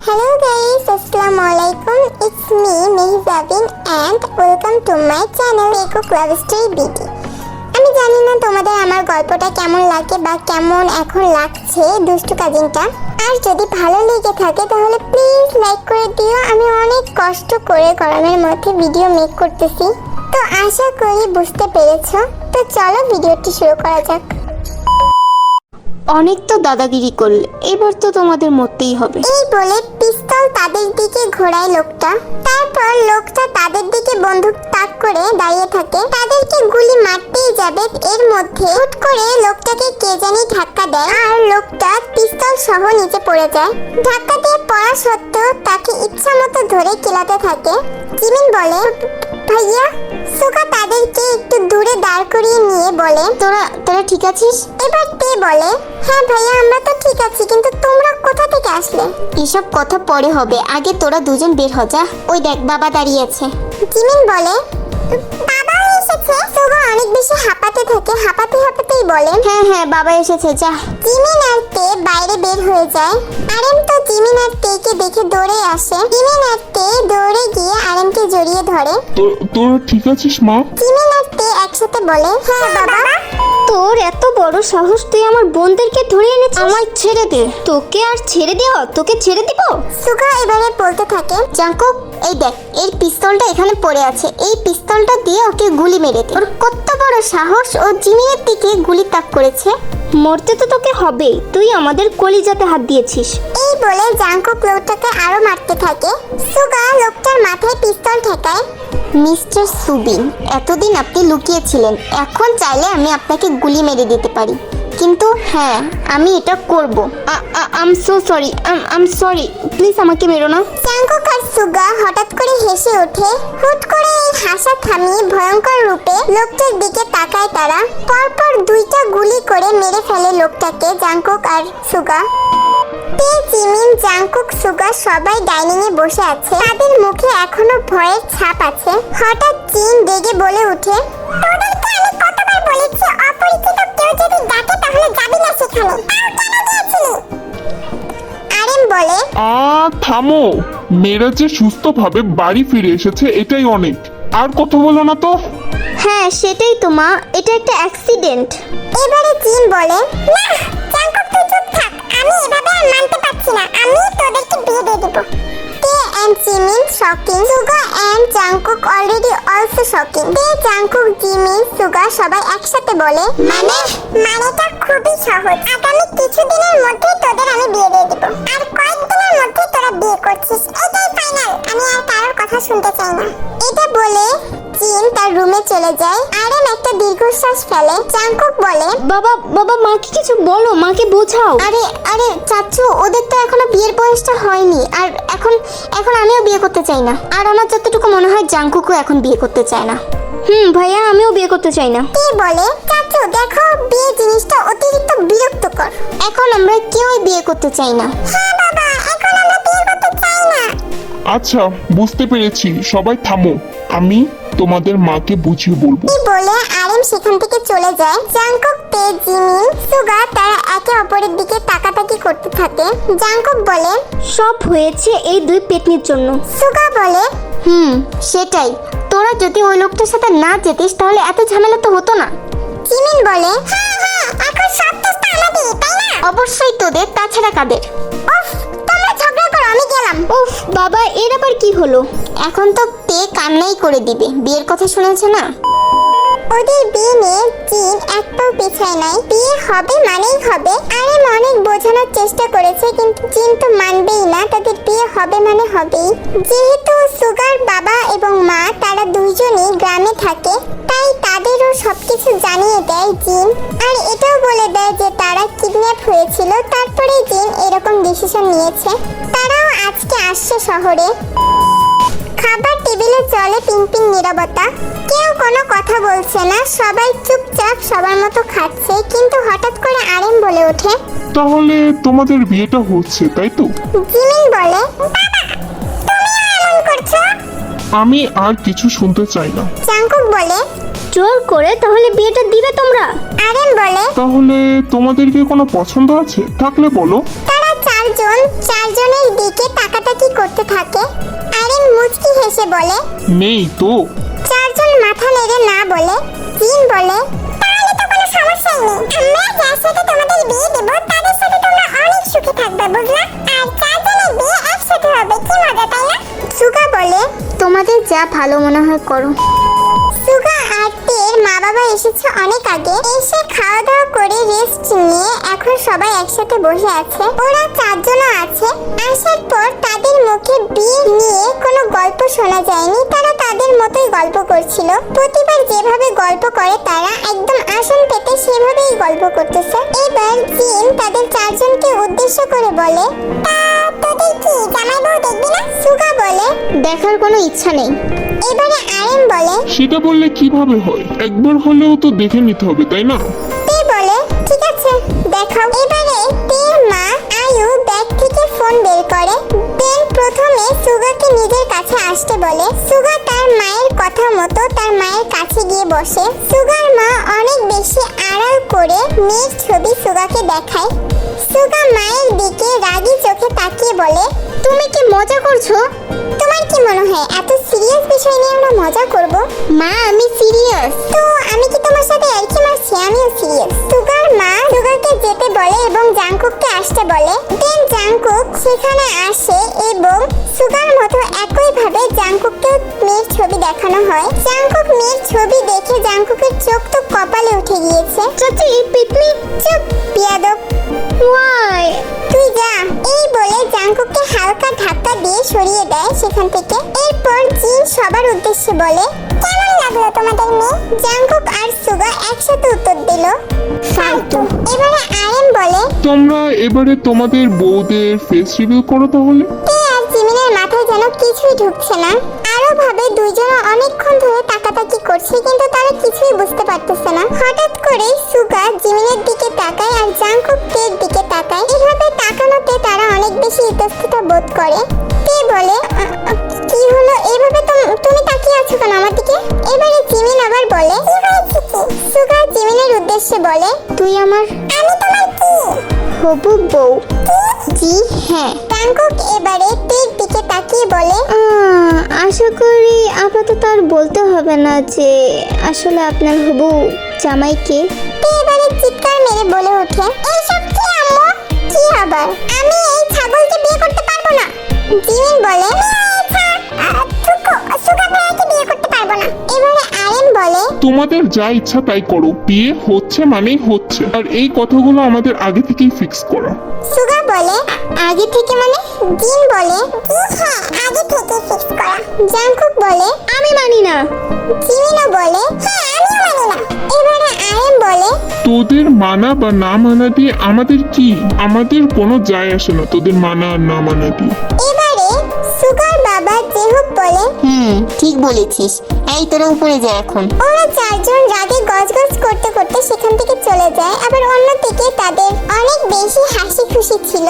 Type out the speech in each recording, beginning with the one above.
Hello guys, Assalamualaikum. It's me, Mehzabin, and welcome to my channel, Eko Love Story BD. আমি জানি না তোমাদের আমার গল্পটা কেমন লাগে বা কেমন এখন লাগছে দুষ্টু কাজিনটা। আর যদি ভালো লেগে থাকে তাহলে প্লিজ লাইক করে দিও। আমি অনেক কষ্ট করে গরমের মধ্যে ভিডিও মেক করতেছি, তো আশা করি বুঝতে পেরেছো। তো চলো ভিডিওটি শুরু করা যাক। অনেক তো দাদাগিরি করলে, এবার তো তোমাদের মরতেই হবে। এই বলে পিস্তল তাদের দিকে ঘোরায় লোকটা। তারপর লোকটা তাদের দিকে বন্দুক তাক করে দাঁড়িয়ে থাকে। তাদেরকে গুলি মারতেই যাবে, এর মধ্যে হুট করে লোকটাকে কে জানি ধাক্কা দেয় আর লোকটা পিস্তল সহ নিচে পড়ে যায়। ধাক্কা দিয়ে পড়া সত্ত্বেও তাকে ইচ্ছা মতো ধরে কেলাতে থাকে। জিমিন বলে, ভাইয়া। সুগা তাদেরকে একটু দূরে দাঁড় করিয়ে নিয়ে বলে, তোরা ঠিক আছিস? এবার তে বলে, হ্যাঁ ভাইয়া আমরা তো ঠিক আছি, কিন্তু তোমরা কোথা থেকে আসলে? এসব কথা পরে হবে, আগে তোরা দুজন বের হ যা। ওই দেখ বাবা দাঁড়িয়ে আছে। জিমিন বলে, বাবা এসেছে। সুগা অনেক বেশি হাঁপাতেই বলে, হ্যাঁ বাবা এসেছে, যা। জিমিন আর তে বাইরে বের হয়ে যায়। আরেম তো জিমিন আর তেকে দেখে দৌড়ে আসে। জিমিন আর তে দৌড়ে গিয়ে আরেমকে জড়িয়ে ধরে। তোরা ঠিক আছিস মা? জিমিন আর তে একসাথে বলে, হ্যাঁ বাবা। তোর এত বড় সাহস, তুই আমার বোনদেরকে ধরে এনেছিস? আমায় ছেড়ে দে। তোকে আর ছেড়ে দেও? তোকে ছেড়ে দিব? সুগা এবারে বলতে থাকে, জাঙ্কুক, এই দেখ এর পিস্তলটা এখানে পড়ে আছে, এই পিস্তলটা দিয়ে ওকে গুলি মেরে দে। ওর কত বড় সাহস, ও জিমিনের দিকে গুলি তাক করেছে। মরতে তো তোকে হবেই, তুই আমাদের কলিজাতে হাত দিয়েছিস। এই বলে জাঙ্কুক লোকটাকে আরো মারতে থাকে। সুগা লোকটার মাথায় পিস্তল ঠেকায়। মিস্টার সুবিন, এতদিন আপনি লুকিয়েছিলেন, এখন চাইলে আমি আপনাকে গুলি মেরে দিতে পারি, কিন্তু হ্যাঁ আমি এটা করব। আম সরি, প্লিজ আমাকে মেরো না। জাঙ্কুক আর সুগা হঠাৎ করে হেসে ওঠে। হুট করে এই হাসা থামিয়ে ভয়ঙ্কর রূপে লোকটার দিকে তাকায় তারা। পরপর দুইটা গুলি করে মেরে ফেলে লোকটাকে জাঙ্কুক আর সুগা। তে, জিমিন, জাঙ্কুক, সুগা সবাই ডাইনিং এ বসে আছে। তাদের মুখে এখনো ভয়ের ছাপ আছে। হঠাৎ জিন রেগে বলে ওঠে, তোদেরকে আমি কতবার বলেছি অপরিচিত কেউ যদি ডাকে তাহলে যাবি না সেখানে, তাও কেন গিয়েছিলি? আরেম বলে, থামো, মেয়েরা যে সুস্থভাবে বাড়ি ফিরে এসেছে এটাই অনেক, আর কথা বলো না তো। হ্যাঁ সেটাই তো মা, এটা একটা অ্যাক্সিডেন্ট। এবারে জিন বলে, না জাঙ্কুক তুই চুপ থাক, আমি এভাবে আর মানতে পারছি না, আমি তোদেরকে বিয়ে দিয়ে দেব। Tae and Jimin shocking, Suga and Jungkook already also shocking. Tae, Jungkook, Jimin, Suga সবাই একসাথে বলে, মানেটা খুবই সহজ, আগামী কিছুদিনের মধ্যে তোদের আমি বিয়ে দিয়ে দেব, আর কয়েকদিনের মধ্যে তোরা বিয়ে করছিস, এটাই ফাইনাল, আমি আর কারোর কথা শুনতে চাই না। এটা বলে জিন তার রুমে চলে যায়। আরেম একটা দীর্ঘশ্বাস ফেলে। জাঙ্কুক বলে, বাবা মাকে কিছু বলো, মাকে বোঝাও। আরে চাচু, ওদের তো এখনো বিয়ের বয়সটা হয়নি, আর এখন আমিও বিয়ে করতে চাই না, আর আমার যতটুকু মনে হয় জাঙ্কুকও এখন বিয়ে করতে চায় না। ভাইয়া আমিও বিয়ে করতে চাই না। কে বলে, চাচু দেখো বিয়ে জিনিসটা অতিরিক্ত বিরক্তকর, এখন আমরা কেউই বিয়ে করতে চাই না। হ্যাঁ বাবা, এখন আমরা বিয়ে করতে চাই না। আচ্ছা বুঝতে পেরেছি, সবাই থামো, আমি তোমাদের মাকে বুঝিয়ে বলবো। এই বলে আরেম সেখান থেকে চলে যায়। জাঙ্কুক, তে, জিমিন, সুগা তারা একে অপরের দিকে তাকাতাকি করতে থাকে। জাঙ্কুক বলে, সব হয়েছে এই দুই পেতনির জন্য। সুগা বলে, সেটাই, তোরা যদি ওই লোকটার সাথে না যেতিস তাহলে এত ঝামেলা তো হতো না। জিমিন বলে, হ্যাঁ এখন সব চেষ্টা আমাদের, তাই না? অবশ্যই তোদের, তাছাড়া কাদের? উফ, তোমরা ঝগড়া করো, আমি গেলাম। উফ বাবা, এর আবার কি হলো? এখন তো তে কান্নাই করে দিবে, বিয়ের কথা শুনেছে না। ওদের বিয়ে নিয়ে জিন এক পাও পেছায় নাই। বিয়ে হবে মানেই হবে। আরেম অনেক বোঝানোর চেষ্টা করেছে, কিন্তু জিন তো মানবেই না, তাদের বিয়ে হবে মানে হবেই। যেহেতু সুগার বাবা এবং মা তারা দুইজনই গ্রামে থাকে, তাই তাদেরও সবকিছু জানিয়ে দেয় জিন, আর এটাও বলে দেয় যে তারা কিডন্যাপ হয়েছিল। তারপরে জিন এরকম ডিসিশন নিয়েছে। তারাও আজকে আসছে শহরে। খাবার টেবিলে চলে পিনপিন নীরবতা। কেউ কোনো কথা বলছে না, সবাই চুপচাপ সবার মতো খাচ্ছে। কিন্তু হঠাৎ করে আরেম বলে ওঠে, তাহলে তোমাদের বিয়েটা হচ্ছে তাই তো? জিমিন বলে, বাবা তুমিও এমন করছো? আমি আর কিছু শুনতে চাই না। জাঙ্কুক বলে, জোর করে তাহলে বিয়েটা দিবে তোমরা? আরেম বলে, তাহলে তোমাদের কি কোনো পছন্দ আছে? থাকলে বলো। তারা চারজনের দিকে তাকাতে নেই তো। চারজন মাথা নেড়ে না বলে জিন বলে, তাহলে তো কোনো সমস্যাই নেই। আমরা যার সাথে তোমাদের বিয়ে দেব তাদের সাথে তোমরা অনেক সুখে থাকবে, বুঝলা? আর চারজনের বিয়ে একসাথে হবে, কি মজা, তাই না? সুগা বলে, তোমাদের যা ভালো মনে হয় করো। সুগা আর তের মা বাবা এসেছে অনেক আগে, এসে খাওয়া দাওয়া করে রেস্ট নিয়ে এখন সবাই একসাথে বসে আছে। ওরা চারজনও আছে। আসার পর তাদের মুখে বিয়ে নিয়ে কোনো গল্প শোনা যায়নি, তারা তাদের মতোই গল্প করছিল। প্রতিবার যেভাবে গল্প করে তারা একদম আসন পেতে সেভাবেই গল্প করতেছে। এবার জিন তাদের চারজনকে উদ্দেশ্য করে বলে, তা তোদের কি জামাই বউ দেখবি না? সুগা বলে, দেখার কোনো ইচ্ছা নেই। এবারে আরেম বলে, সেটা বললে কিভাবে হয়? একবার হলেও তো দেখে নিতে হবে, তাই না? তে বলে, ঠিক আছে দেখাও। এবারে তের মা আয়ু ব্যাগ থেকে ফোন বের করে। দেন প্রথমে সুগাকে নিজের কাছে আসতে বলে। সুগা তার মায়ের কথা মতো তার মায়ের কাছে গিয়ে বসে। সুগার মা অনেক বেশি আড়াল করে মেয়ের ছবি সুগাকে দেখায়। সুগা মায়ের দিকে রাগী চোখে তাকিয়ে বলে, তুমি কি মজা করছো? তোমার কি মনে হয় এত সিরিয়াস বিষয় নিয়ে আমরা মজা করব? মা আমি সিরিয়াস। তো আমি কি তোমার সাথে এরকি মারছি? আমিও সিরিয়াস। সুগার মা সুগাকে যেতে বলে এবং জাংকুককে আসতে বলে। দেন জাংকুক সেখানে আসে এবং সুগার মতো একইভাবে জাংকুককেও মেয়ের ছবি দেখানো হয়। জাংকুক মেয়ের ছবি দেখে জাংকুকের চোখ তো কপালে উঠে গিয়েছে। চাচি পিটনি। চুপ বিয়াদব, ওয়াই? তুই যা। এই বলে জাংকুককে হালকা ধাক্কা দিয়ে সরিয়ে দেয় সেখান থেকে। এরপর জিন সবার উদ্দেশ্যে বলে, কেমন লাগলো তোমাদের মেয়ে? জাংকুক আর সুগা একসাথে উত্তর দিল, ফালতু। এবারে আরেম বলে, তোমরা এবারে তোমাদের বউদের ফেস রিভিউ করো তাহলে। তে আর জিমিনের মাথায় যেন কিছুই ঢুকছে না। আরো ভাবে দুইজনে অনেকক্ষণ ধরে তাকাতাকি করছে কিন্তু তারা কিছুই বুঝতে পারতেছে না। হঠাৎ করে সুগা জিমিনের দিকে তাকায় আর জাংকুক তের দিকে তাকায়। এভাবে তাকানোতে তারা অনেক বেশি ইতস্ততা বোধ করে। তে বলে, কি হলো? এইভাবে তুমি তাকিয়ে আছো কেন আমার দিকে? এবারে জিমিন আবার বলে, কি হয়েছে কি? সুগা জিমিনের উদ্দেশ্যে বলে, তুই আমার আমি তোমার কি হবু বউ। জি হ্যাঁ। জাংকুক এবারে তের দিকে তাকিয়ে বলে, আশা করি আপাতত আর বলতে হবে না যে আসলে আপনার হবু জামাইকে। তে এবারে চিৎকার মেরে বলে ওঠে, এইসব কি আম্মু? কি আবার? আমি এই ছাগলকে বিয়ে করতে পারবো না। জিমিন বলে, সুগা ভাইয়াকে বিয়ে করতে পারবো না। এবারে আরেম বলে, তোমাদের যা ইচ্ছা তাই করো, বিয়ে হচ্ছে মানেই হচ্ছে। আর এই কথাগুলো আমাদের আগে থেকেই ফিক্স করা। সুগা বলে, আগে থেকে মানে? জিন বলে, হ্যাঁ আগে থেকে ফিক্স করা। জাংকুক বলে, আমি মানি না। জিমিনও বলে, হ্যাঁ আমিও মানি না। এবারে আরেম বলে, তোদের মানা বা না মানা দিয়ে আমাদের কি? আমাদের কোনো যায় আসে না তোদের মানা আর না মানা দিয়ে। এবারে সুগার বাবা জেহুক বলে, ঠিক বলেছিস। এই তোরা উপরে যা এখন। ওরা চারজন রাগে গজগজ করতে করতে সেখান থেকে চলে যায়। আবার অন্যদিকে তাদের অনেক বেশি হাসি খুশি ছিল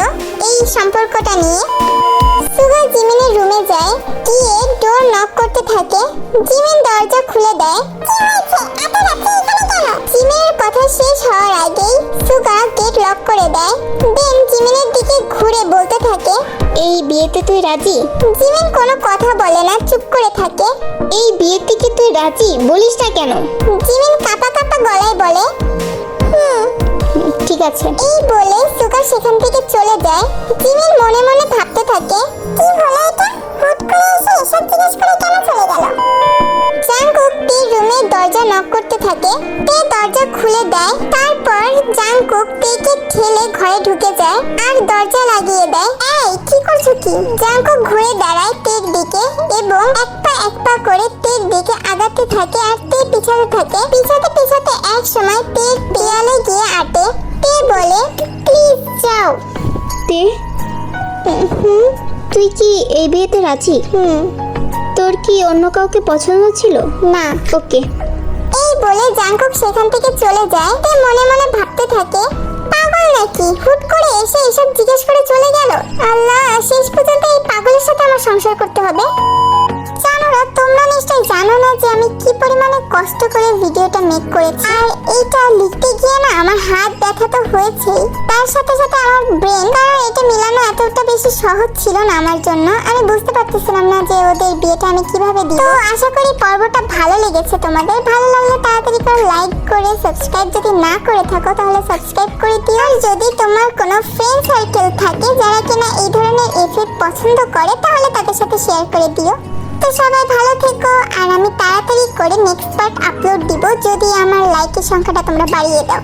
এই সম্পর্কটা নিয়ে। সুগা জিমিনের রুমে যায়, গিয়ে ডোর নক করতে থাকে। জিমিন দরজা খুলে দেয়। কি হয়েছে? এত রাতে এখানে কেন? জিমিনের কথা শেষ হওয়ার আগেই সুগা গেট লক করে দেয়। দেন জিমিনের দিকে ঘুরে বলতে থাকে, এই বিয়েতে তুই রাজি? জিমিন কোনো কথা বলে না, চুপ করে থাকে। এই বিয়েতে কি তুই রাজি? বলিস না কেন? জিমিন কাঁপা কাঁপা গলায় বলে, ঠিক আছে। এই বলে সুগা সেখান থেকে চলে যায়। জিমিন মনে মনে ভাবতে থাকে, কি হলো এটা? হুট করে এসে এসব জিজ্ঞেস করে কেন চলে গেল? জাংকুক তের রুমে দরজা নক করতে থাকে। তে দরজা খুলে দেয়। তারপর জাংকুক তেকে ঠেলে ঘরে ঢুকে যায় আর দরজা লাগিয়ে দেয়। এই কি করছো কি? জাংকুক ঘুরে দাঁড়ায় তের দিকে এবং এক পা করে তের দিকে আগাতে থাকে আর তে পিছাতে থাকে। পিছাতে পিছাতে এক সময় তের পেয়ালে গিয়ে আটে। তে বলে, প্লিজ যাও। তে তুই কি এই বিয়েতে রাজি? তোর কি অন্য কাউকে পছন্দ ছিল? না। ওকে। এই বলে জাংকুক সেখান থেকে চলে যায়। তে মনে মনে ভাবতে থাকে, পাগল নাকি? হুট করে এসে এসব জিজ্ঞেস করে চলে গেল। আল্লাহ, শেষ পর্যন্ত এই পাগলের সাথে আমার সংসার করতে হবে। জানো না তোমরা নিশ্চয়ই জানো না যে আমি কি পরিমাণে কষ্ট করে ভিডিওটা মেক করেছি। আর এইটা লিখতে গিয়ে না আমার হাত ব্যথা তো হয়েছেই, তার সাথে সাথে আমার ব্রেন, কারণ এটা মিলানো এতটা বেশি সহজ ছিল না আমার জন্য। আমি বুঝতে পারতেছিলাম না যে ওদের বিয়েটা আমি কিভাবে দিব। তো আশা করি পর্বটা ভালো লেগেছে তোমাদের। ভালো লাগলে তাড়াতাড়ি করে লাইক করে সাবস্ক্রাইব যদি না করে থাকো তাহলে সাবস্ক্রাইব করে দিও। আর যদি তোমার কোনো ফ্রেন্ড সার্কেল থাকে যারা কিনা এই ধরনের এফেক্ট পছন্দ করে তাহলে তাদের সাথে শেয়ার করে দিও। তো সবাই ভালো থেকো, আর আমি তাড়াতাড়ি করে নেক্সট পার্ট আপলোড দিব যদি আমার লাইকের সংখ্যাটা তোমরা বাড়িয়ে দাও।